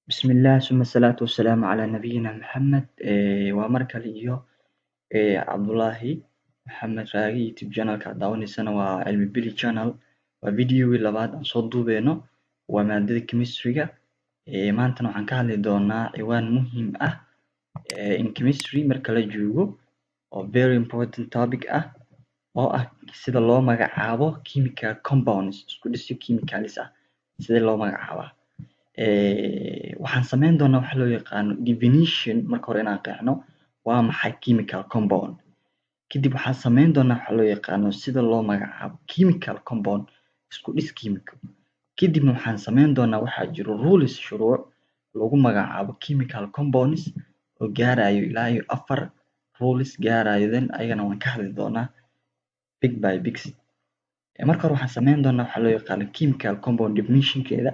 بسم الله ثم الصلاة والسلام على نبينا محمد waa mar kale iyo Cabdullaahi Maxamed Raagi YouTube channelka aad daawaneysana waa Cilmi Bili channel waa videogii labaad aan soo duubeyno waa maadada chemistry-ga maantana waxaan ka hadli doonaa ciwaan muhiim ah in chemistry marka la joogo oo very important topic ah oo ah sida loo magacaabo chemical compounds isku dhisyo chemicals ah sida loo magacaabaa waxaan sameyn doonaa waxa loo yaqaano definition marka hore inaan qeexno waa maxay chemical compound kadib waxaan sameyn doonaa waxa loo yaqaano sida loo magacaabo chemical compound isku dhis kiimiko kadibna waxaan sameyn doonaa waxaa jiro rules shuruuc lagu magacaabo chemical compounds oo gaarayo ilaa iyo 4 rules gaarayo then ayagana waan ka hadli doonaa big by big marka hore waxaan sameyn doonaa waxa loo yaqaano chemical compound definition-keeda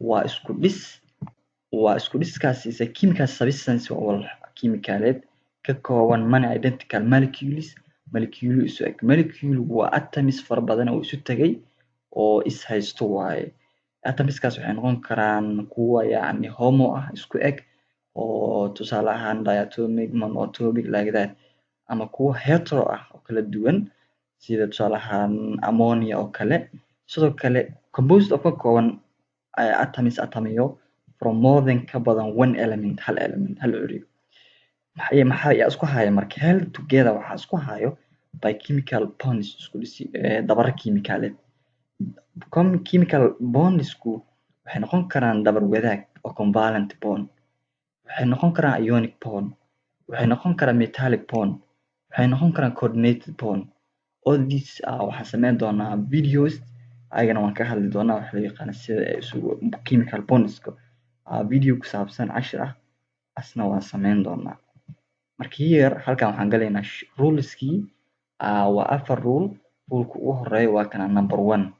waa isku dhiskaasi is a chemical substance oo chemicaleed ka kooban many identical molecules molecule isu eg molecule waa atoms fara badan oo isu tagay oo is haysto waaye atomskaas waxay noqon karaan kuwa yacni homo ah isku eg oo tusaale ahaan diatomic monatomic like that ama kuwa hetero ah oo kala duwan sida tusaale ahaan ammonia oo kale sidoo kale composed of ka kooban atomiyo from more than ka badan one element hal curiyo maxay isku haya marka held together waxa isku hayo by chemical bonds isku dhisi dabar chemicaleed chemical bondsku waxay noqon karaan dabar wadaag oo covalent bond waxay noqon karaan ionic bond waxay noqon karaan metallic bond waxay noqon karaan coordinated bond all these waxaan sameyn doonaa videos ayagana waan ka hadli doonaa waxa loo yaqaan sida ay isugu chemical bondska video ku saabsan cashir ah asna waan sameyn doonaa marka halkan waxaan galaynaa ruleskii waa 4 rule ruleka ugu horeeya waa kana number 1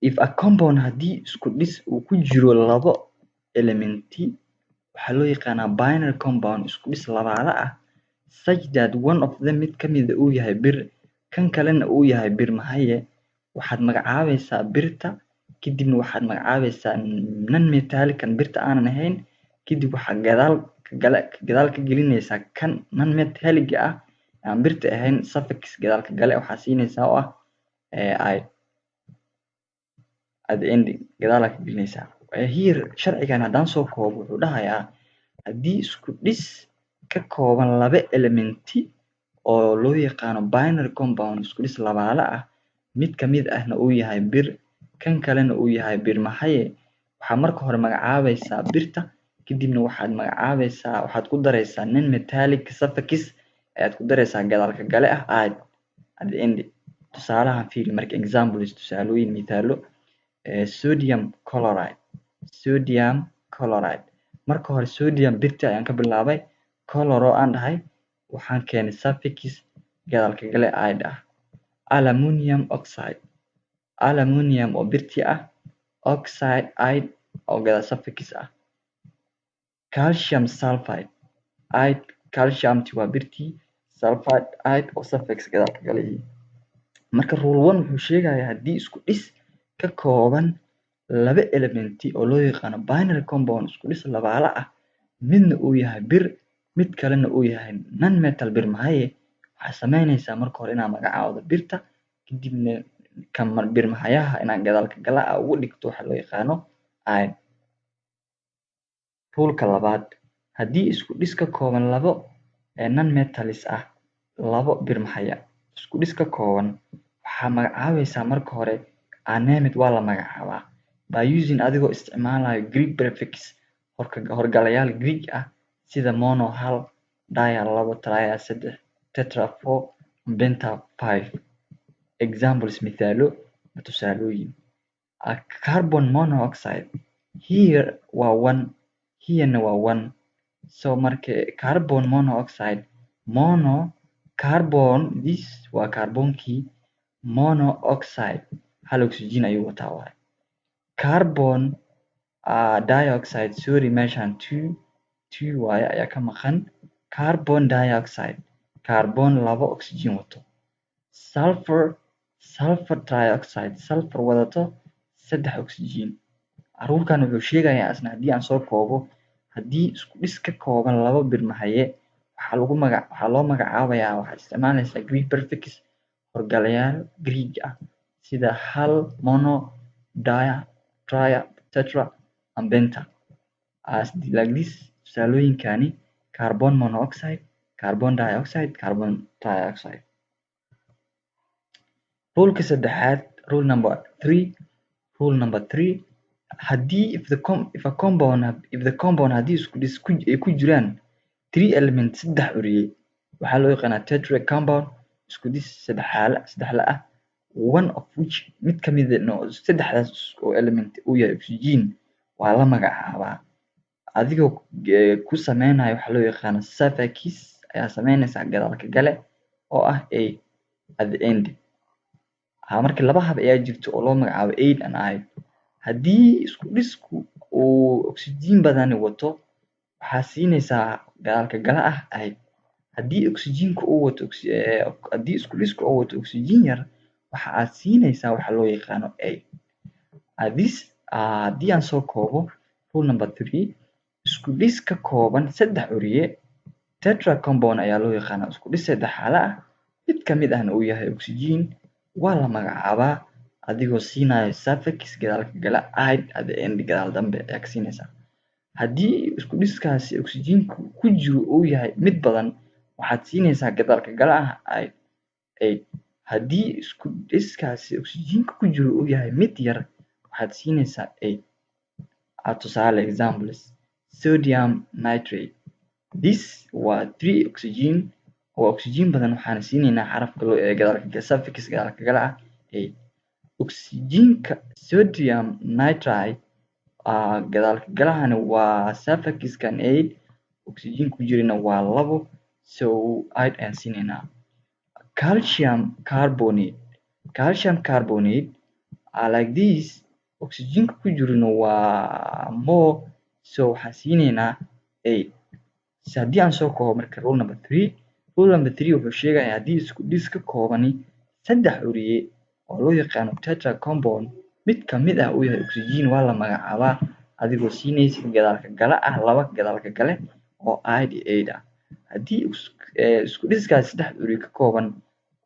if a compound haddii isku dhis uu ku jiro labo elementi waxaa loo yaqaanaa binary compound isku dhis labaala ah such that one of them mid kamid uu yahay bir kan kalena uu yahay bir mahaye waxaad magacaabaysaa birta kadibna waxaad magacaabaysaa non metallican birta aanan ahayn kadib waxaad gadaal ka gelinaysaa kan non metallic ah aan birta ahayn suffix gadaal ka gale waxaa siinaysaa oo ah at the end gadaal ka gelinaysaa sharcigan haddaan soo koobo wuxuu dhahayaa haddii isku dhis ka kooban laba elementi oo loo yaqaano binary compound isku dhis labaala ah mid kamid ahna uu yahay bir kan kalena uu yahay bir maxaye waxaa marka hore magacaabaysaa birta kadibna waxaad ku daraysaa non metallic suffix ayaad ku daraysaa gadaalka gale ah at the end tusaalahan fiiri marka examples tusaalooyin mithaalo sodium chloride marka hore sodium birta ayaan ka bilaabay chloro aan dhahay waxaan keenay suffix gadaalka gale ah aluminium oxide oo birti ah oxide oo gadaal suffix ah calcium sulfide calciumti waa birti sulfide oo suffix gadaalka gale marka rule 1 wuxuu sheegayaa haddii isku dhis ka kooban laba elementi oo loo yaqaano binary compound isku dhis labaala ah midna uu yahay bir mid kalena uu yahay non metal bir mahaye waxaa sameynaysaa marka hore inaad magacaawdo birta kadibna kan bir mahayaha inaad gadaalka gala ugu dhigto waxa loo yaqaano ruleka labaad haddii isku dhis ka kooban labo non metals ah labo bir mahaya isku dhis ka kooban waxaa magacaabaysaa marka hore named waa la magacaabaa by using adigoo isticmaalayo Greek prefix horgalayaal Greek ah sida mono hal dia labo tria saddex tetra 4 penta 5 examples mithaalo tusaalooyin carbon monoxide here waa 1 herena waa 1 so marka carbon monoxide this waa carbonkii monoxide hal oxygen ayuu wataa waay carbon dioxide sorry meeshan 2 waaye ayaa ka maqan carbon dioxide carbon labo oxygen wato sulfur trioxide sulfur wadato 3 oxygen rulkan wuxuu sheegayaa asna haddii aan soo koobo, haddii isku dhis ka kooban laba birmahaye waxaa loo magacaabayaa, waxaad isticmaalaysaa Greek prefix horgalayaal Greek ah sida hal, mono, dia, tria, tetra, and penta. As like this, tusaalooyinkani carbon monoxide, carbon dioxide, carbon trioxide. Ruleka saddexaad, rule number 3, haddii if the compound haddii isku dhis ay ku jiraan 3 elements 3 uriye waxaa loo yaqaanaa tetraic compound, isku dhis saddexle ah, one of which mid ka mid saddexdaas oo element uu yahay oxygen waa la magacaabaa. Adigoo ku sameynayo waxaa loo yaqaana suffix ayaa sameynaysaa gadaalka gale oo ah a at the end. Marka laba hab ayaa jirto oo loo magacaabo aid and I. Haddii isku dhisku uu oxygen badani wato waxaa siinaysaa gadaalka gale ah aid. Haddii isku dhisku uu wato oxygen yar waxa aad siinaysaa waxa loo yaqaano a. Haddii aan soo koobo rule number 3, isku dhis ka kooban 3 uriye tetra compound ayaa loo yaqaanaa, isku dhis saddexaale ah mid ka mid ahna uu yahay oxygen waa la magacaabaa adigoo siinayo suffix gadaalka gale aid at the end, gadaal dambe ayaa ka siinaysaa. Haddii isku dhiskaasi oxygenku ku jiro uu yahay mid badan waxaad siinaysaa gadaalka gale ah aid. Haddii isku dhiskaasi oxygenku ku jiro uu yahay mid yar waxaad siinaysaa aid. Tusaale examples, sodium nitrate, this waa 3 oxygen oo oxygen badan waxaana siinaynaa xarafka gadaalka suffix gadaalka gale ah aid. Oxygenka sodium nitrate gadaalka galahani waa suffixkan aid, oxygen ku jirana waa 2 so aid ayaan siinaynaa. Calcium carbonate like this, oxygenka ku jirana waa more so waxaan siinaynaa aid. Haddii aan soo koobo marka rule number 3 wuxuu sheegayaa haddii isku dhis ka koobani 3 uriye oo loo yaqaano tetra compound mid ka mid ah uu yahay oxygen waa la magacaabaa adigoo siinaysid gadaalka gale ah 2 gadaalka gale oo aid ah. Haddii isku dhiskaas 3 uriye ka kooban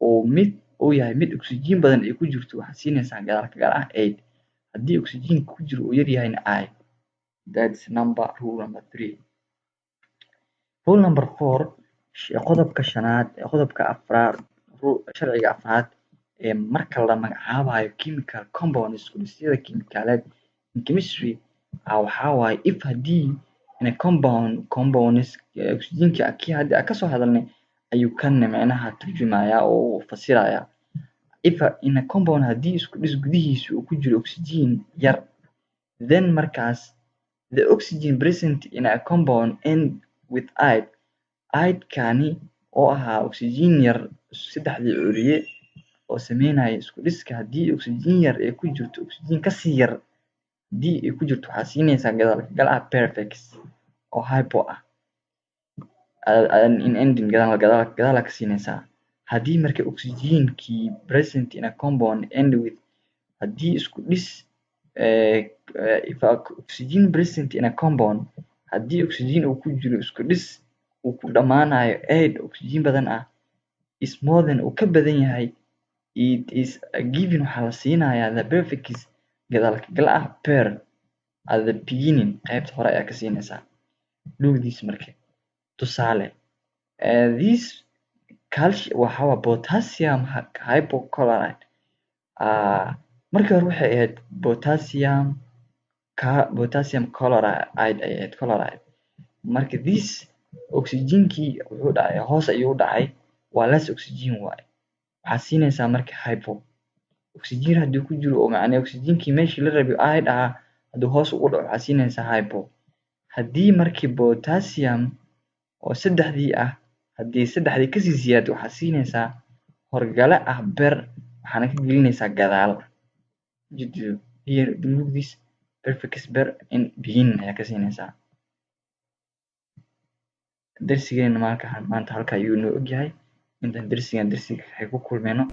uu yahay mid oxygen badan ay ku jirto waxaad siinaysaa gadaalka gale ah aid. Haddii oxygen ku jiro uu yar yahayna aid. That's rule number 3. Rule number 4, qodobka afraad, sharciga afraad ee marka la magacaabayo chemical compound isku dhisyada kiimikaaleed in chemistry waxaa waaye if haddii in a compounds oxygenka kii hadda aan kasoo hadalnay ayuu kan micnaha turjumayaa oo fasirayaa. If in a compound haddii isku dhis gudihiisa uu ku jiro oxygen yar, then markaas the oxygen present in a compound end with aidkani oo ahaa oxygen yar 3 uriye oo sameynaya isku dhiska haddii oxygen yar ay ku jirto oxygen kasii yar haddii ay ku jirto waxaa siinaysaa gadaalka gale ah prefix oo hypo ah in ending gadaal ka siinaysaa. Haddii marka oxygenkii present in a compound end with haddii isku dhis if oxygen present in a compound haddii oxygen uu ku jiro isku dhis uu ku dhamaanayo aid oxygen badan ah is more than uu ka badan yahay, it is given waxaa la siinayaa the prefix gadaalka gale ah per at the beginning, qaybta hore ayaa ka siinaysaa. Look this marka tusaale, this waxaa potassium hypochlorite markii hore waxay ahayd potassium chloride ay ahayd chloride. Marka this oxygenkii wuxuu dhacay hoos ayuu dhacay waa less oxygen waaye waxaa siinaysaa marka hypo. Oxygen haddii ku jiro oo macnaheedu oxygenkii meeshii la rabay aid ahaa hadduu hoos ugu dhaco waxaa siinaysaa hypo. Haddii markii potassium oo 3 ah haddii 3 kasii ziyaado waxaa siinaysaa horgale ah ber waxaana ka gelinaysaa gadaal. Here look this prefix ber in beginning ayaa ka siinaysaa. darsigeena maanta halkaa ayuu noo ogyahay. Intaan darsiga waxay ku kulmeyno